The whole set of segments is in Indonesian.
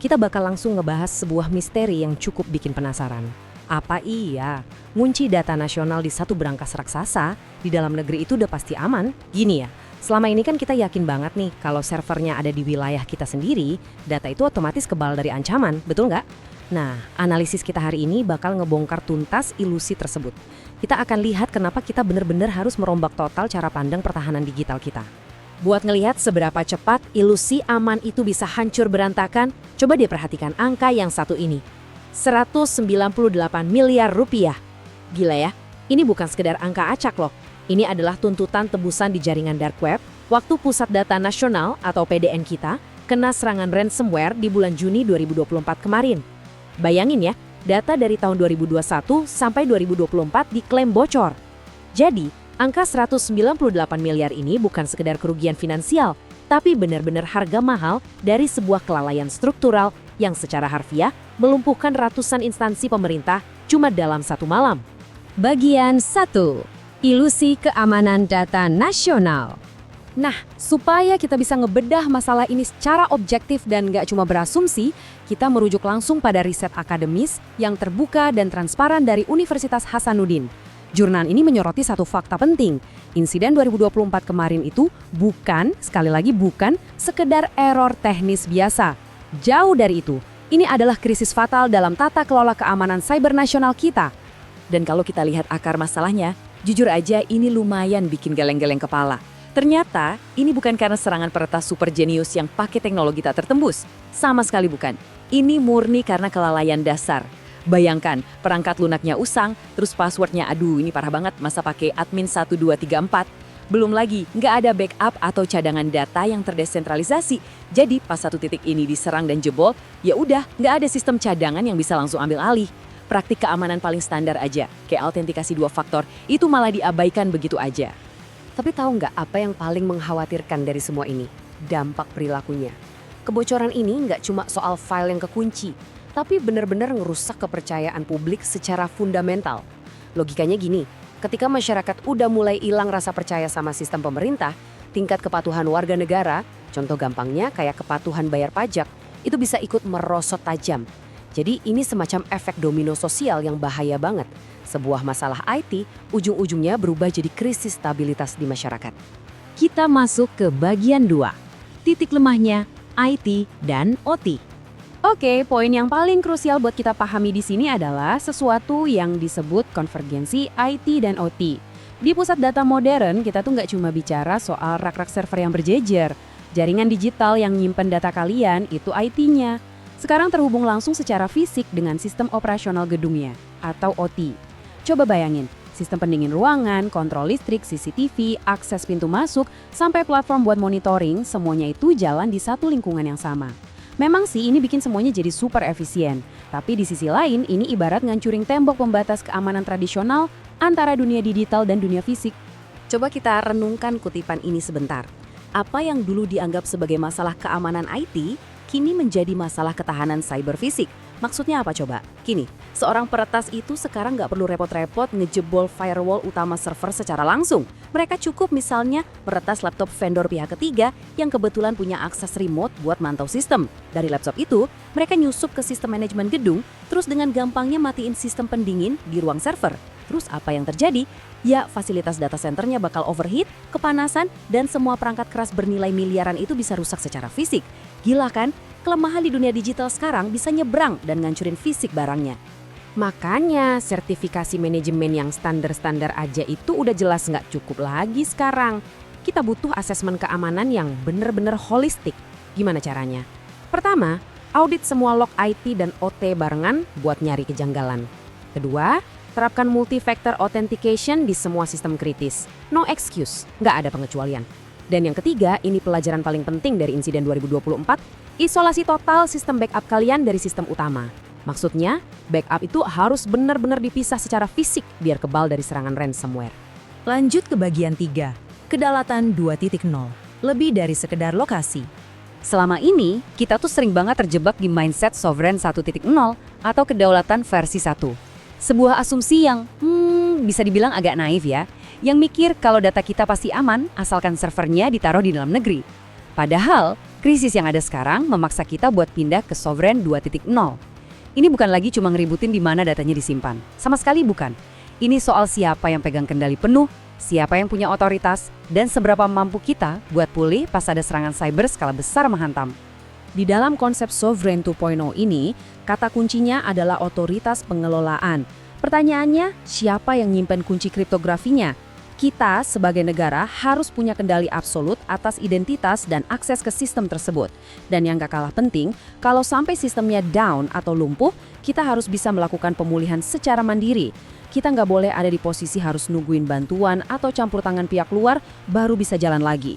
kita bakal langsung ngebahas sebuah misteri yang cukup bikin penasaran. Apa iya, ngunci data nasional di satu brankas raksasa di dalam negeri itu udah pasti aman? Gini ya, selama ini kan kita yakin banget nih kalau servernya ada di wilayah kita sendiri, data itu otomatis kebal dari ancaman, betul nggak? Nah, analisis kita hari ini bakal ngebongkar tuntas ilusi tersebut. Kita akan lihat kenapa kita benar-benar harus merombak total cara pandang pertahanan digital kita. Buat ngelihat seberapa cepat ilusi aman itu bisa hancur berantakan, coba dia perhatikan angka yang satu ini. 198 miliar rupiah. Gila ya, ini bukan sekedar angka acak loh. Ini adalah tuntutan tebusan di jaringan dark web waktu Pusat Data Nasional atau PDN kita kena serangan ransomware di bulan Juni 2024 kemarin. Bayangin ya, data dari tahun 2021 sampai 2024 diklaim bocor. Jadi, angka 198 miliar ini bukan sekedar kerugian finansial, tapi benar-benar harga mahal dari sebuah kelalaian struktural yang secara harfiah melumpuhkan ratusan instansi pemerintah cuma dalam satu malam. Bagian 1. Ilusi keamanan data nasional. Nah, supaya kita bisa ngebedah masalah ini secara objektif dan nggak cuma berasumsi, kita merujuk langsung pada riset akademis yang terbuka dan transparan dari Universitas Hasanuddin. Jurnal ini menyoroti satu fakta penting. Insiden 2024 kemarin itu bukan, sekali lagi bukan, sekedar error teknis biasa. Jauh dari itu, ini adalah krisis fatal dalam tata kelola keamanan cyber nasional kita. Dan kalau kita lihat akar masalahnya, jujur aja ini lumayan bikin geleng-geleng kepala. Ternyata, ini bukan karena serangan peretas super jenius yang pakai teknologi tak tertembus. Sama sekali bukan. Ini murni karena kelalaian dasar. Bayangkan, perangkat lunaknya usang, terus passwordnya aduh ini parah banget masa pakai admin 1234. Belum lagi, nggak ada backup atau cadangan data yang terdesentralisasi. Jadi pas satu titik ini diserang dan jebol, ya udah nggak ada sistem cadangan yang bisa langsung ambil alih. Praktik keamanan paling standar aja, kayak autentikasi 2 faktor, itu malah diabaikan begitu aja. Tapi tahu nggak apa yang paling mengkhawatirkan dari semua ini? Dampak perilakunya. Kebocoran ini nggak cuma soal file yang kekunci, tapi benar-benar ngerusak kepercayaan publik secara fundamental. Logikanya gini, ketika masyarakat udah mulai hilang rasa percaya sama sistem pemerintah, tingkat kepatuhan warga negara, contoh gampangnya kayak kepatuhan bayar pajak, itu bisa ikut merosot tajam. Jadi ini semacam efek domino sosial yang bahaya banget. Sebuah masalah IT, ujung-ujungnya berubah jadi krisis stabilitas di masyarakat. Kita masuk ke bagian 2. Titik lemahnya, IT dan OT. Oke, poin yang paling krusial buat kita pahami di sini adalah sesuatu yang disebut konvergensi IT dan OT. Di pusat data modern, kita tuh nggak cuma bicara soal rak-rak server yang berjejer. Jaringan digital yang nyimpen data kalian itu IT-nya. Sekarang terhubung langsung secara fisik dengan sistem operasional gedungnya, atau OT. Coba bayangin, sistem pendingin ruangan, kontrol listrik, CCTV, akses pintu masuk, sampai platform buat monitoring, semuanya itu jalan di satu lingkungan yang sama. Memang sih ini bikin semuanya jadi super efisien, tapi di sisi lain ini ibarat ngancurin tembok pembatas keamanan tradisional antara dunia digital dan dunia fisik. Coba kita renungkan kutipan ini sebentar. Apa yang dulu dianggap sebagai masalah keamanan IT, kini menjadi masalah ketahanan cyber fisik. Maksudnya apa coba? Gini, seorang peretas itu sekarang nggak perlu repot-repot ngejebol firewall utama server secara langsung. Mereka cukup misalnya meretas laptop vendor pihak ketiga yang kebetulan punya akses remote buat mantau sistem. Dari laptop itu, mereka nyusup ke sistem manajemen gedung, terus dengan gampangnya matiin sistem pendingin di ruang server. Terus apa yang terjadi? Ya, fasilitas data centernya bakal overheat, kepanasan, dan semua perangkat keras bernilai miliaran itu bisa rusak secara fisik. Gila kan? Kelemahan di dunia digital sekarang bisa nyebrang dan ngancurin fisik barangnya. Makanya sertifikasi manajemen yang standar-standar aja itu udah jelas nggak cukup lagi sekarang. Kita butuh asesmen keamanan yang bener-bener holistik. Gimana caranya? Pertama, audit semua log IT dan OT barengan buat nyari kejanggalan. Kedua, terapkan multi-factor authentication di semua sistem kritis. No excuse, nggak ada pengecualian. Dan yang ketiga, ini pelajaran paling penting dari insiden 2024, isolasi total sistem backup kalian dari sistem utama. Maksudnya, backup itu harus benar-benar dipisah secara fisik biar kebal dari serangan ransomware. Lanjut ke bagian 3, kedaulatan 2.0, lebih dari sekedar lokasi. Selama ini, kita tuh sering banget terjebak di mindset sovereign 1.0 atau kedaulatan versi 1. Sebuah asumsi yang bisa dibilang agak naif ya, yang mikir kalau data kita pasti aman asalkan servernya ditaruh di dalam negeri. Padahal, Krisis yang ada sekarang memaksa kita buat pindah ke Sovereign 2.0. Ini bukan lagi cuma ngeributin di mana datanya disimpan. Sama sekali bukan. Ini soal siapa yang pegang kendali penuh, siapa yang punya otoritas, dan seberapa mampu kita buat pulih pas ada serangan cyber skala besar menghantam. Di dalam konsep Sovereign 2.0 ini, kata kuncinya adalah otoritas pengelolaan. Pertanyaannya, siapa yang nyimpen kunci kriptografinya? Kita sebagai negara harus punya kendali absolut atas identitas dan akses ke sistem tersebut. Dan yang gak kalah penting, kalau sampai sistemnya down atau lumpuh, kita harus bisa melakukan pemulihan secara mandiri. Kita nggak boleh ada di posisi harus nungguin bantuan atau campur tangan pihak luar baru bisa jalan lagi.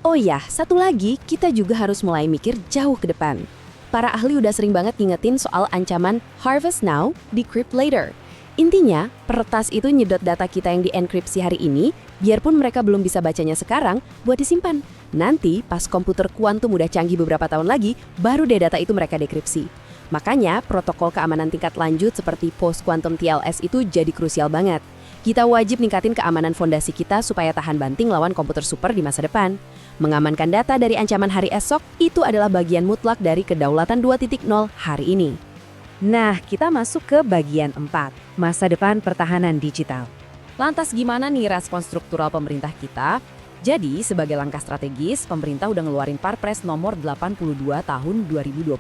Oh ya, satu lagi, kita juga harus mulai mikir jauh ke depan. Para ahli udah sering banget ngingetin soal ancaman harvest now, decrypt later. Intinya, peretas itu nyedot data kita yang dienkripsi hari ini, biarpun mereka belum bisa bacanya sekarang, buat disimpan. Nanti, pas komputer kuantum udah canggih beberapa tahun lagi, baru deh data itu mereka dekripsi. Makanya, protokol keamanan tingkat lanjut seperti post-quantum TLS itu jadi krusial banget. Kita wajib ningkatin keamanan fondasi kita supaya tahan banting lawan komputer super di masa depan. Mengamankan data dari ancaman hari esok, itu adalah bagian mutlak dari kedaulatan 2.0 hari ini. Nah, kita masuk ke bagian 4, masa depan pertahanan digital. Lantas gimana nih respon struktural pemerintah kita? Jadi, sebagai langkah strategis, pemerintah udah ngeluarin Perpres nomor 82 tahun 2022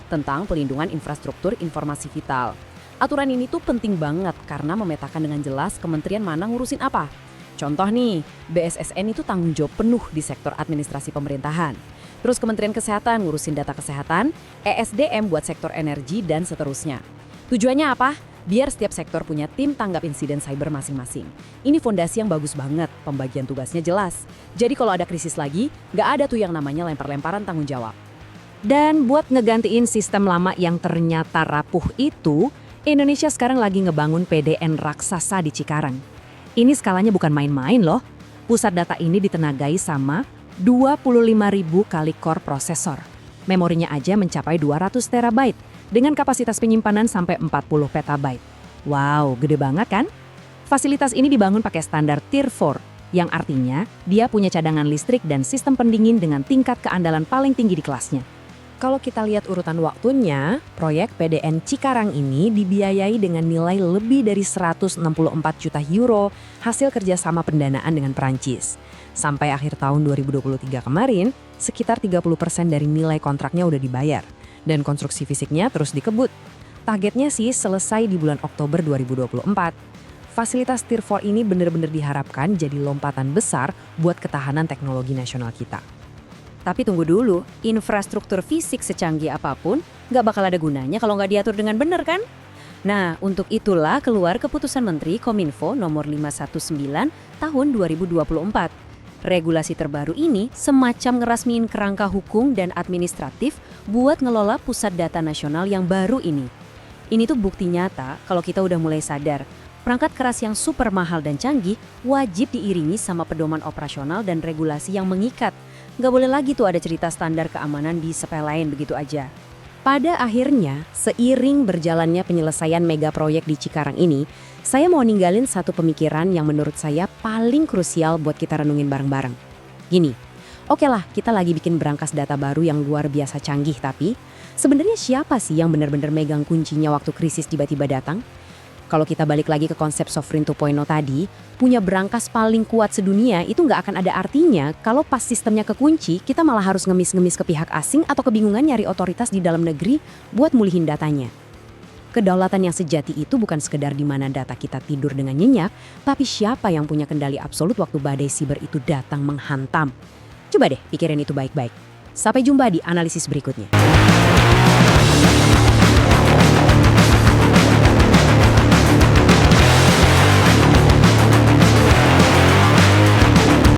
tentang pelindungan infrastruktur informasi vital. Aturan ini tuh penting banget karena memetakan dengan jelas kementerian mana ngurusin apa. Contoh nih, BSSN itu tanggung jawab penuh di sektor administrasi pemerintahan. Terus Kementerian Kesehatan ngurusin data kesehatan, ESDM buat sektor energi, dan seterusnya. Tujuannya apa? Biar setiap sektor punya tim tanggap insiden cyber masing-masing. Ini fondasi yang bagus banget, pembagian tugasnya jelas. Jadi kalau ada krisis lagi, nggak ada tuh yang namanya lempar-lemparan tanggung jawab. Dan buat ngegantiin sistem lama yang ternyata rapuh itu, Indonesia sekarang lagi ngebangun PDN raksasa di Cikarang. Ini skalanya bukan main-main loh. Pusat data ini ditenagai sama 25.000 kali core prosesor. Memorinya aja mencapai 200 terabyte dengan kapasitas penyimpanan sampai 40 petabyte. Wow, gede banget kan? Fasilitas ini dibangun pakai standar Tier 4, yang artinya dia punya cadangan listrik dan sistem pendingin dengan tingkat keandalan paling tinggi di kelasnya. Kalau kita lihat urutan waktunya, proyek PDN Cikarang ini dibiayai dengan nilai lebih dari 164 juta euro hasil kerjasama pendanaan dengan Perancis. Sampai akhir tahun 2023 kemarin, sekitar 30% dari nilai kontraknya udah dibayar. Dan konstruksi fisiknya terus dikebut. Targetnya sih selesai di bulan Oktober 2024. Fasilitas Tier 4 ini benar-benar diharapkan jadi lompatan besar buat ketahanan teknologi nasional kita. Tapi tunggu dulu, infrastruktur fisik secanggih apapun nggak bakal ada gunanya kalau nggak diatur dengan benar kan? Nah, untuk itulah keluar Keputusan Menteri Kominfo nomor 519 tahun 2024. Regulasi terbaru ini semacam ngerasmiin kerangka hukum dan administratif buat ngelola pusat data nasional yang baru ini. Ini tuh bukti nyata kalau kita udah mulai sadar, perangkat keras yang super mahal dan canggih wajib diiringi sama pedoman operasional dan regulasi yang mengikat. Nggak boleh lagi tuh ada cerita standar keamanan disepelein begitu aja. Pada akhirnya, seiring berjalannya penyelesaian mega proyek di Cikarang ini, saya mau ninggalin satu pemikiran yang menurut saya paling krusial buat kita renungin bareng-bareng. Gini, oke lah kita lagi bikin berangkas data baru yang luar biasa canggih, tapi sebenarnya siapa sih yang benar-benar megang kuncinya waktu krisis tiba-tiba datang? Kalau kita balik lagi ke konsep Sovereign 2.0 tadi, punya berangkas paling kuat sedunia itu nggak akan ada artinya kalau pas sistemnya kekunci, kita malah harus ngemis-ngemis ke pihak asing atau kebingungan nyari otoritas di dalam negeri buat mulihin datanya. Kedaulatan yang sejati itu bukan sekedar di mana data kita tidur dengan nyenyak, tapi siapa yang punya kendali absolut waktu badai siber itu datang menghantam. Coba deh pikirin itu baik-baik. Sampai jumpa di analisis berikutnya.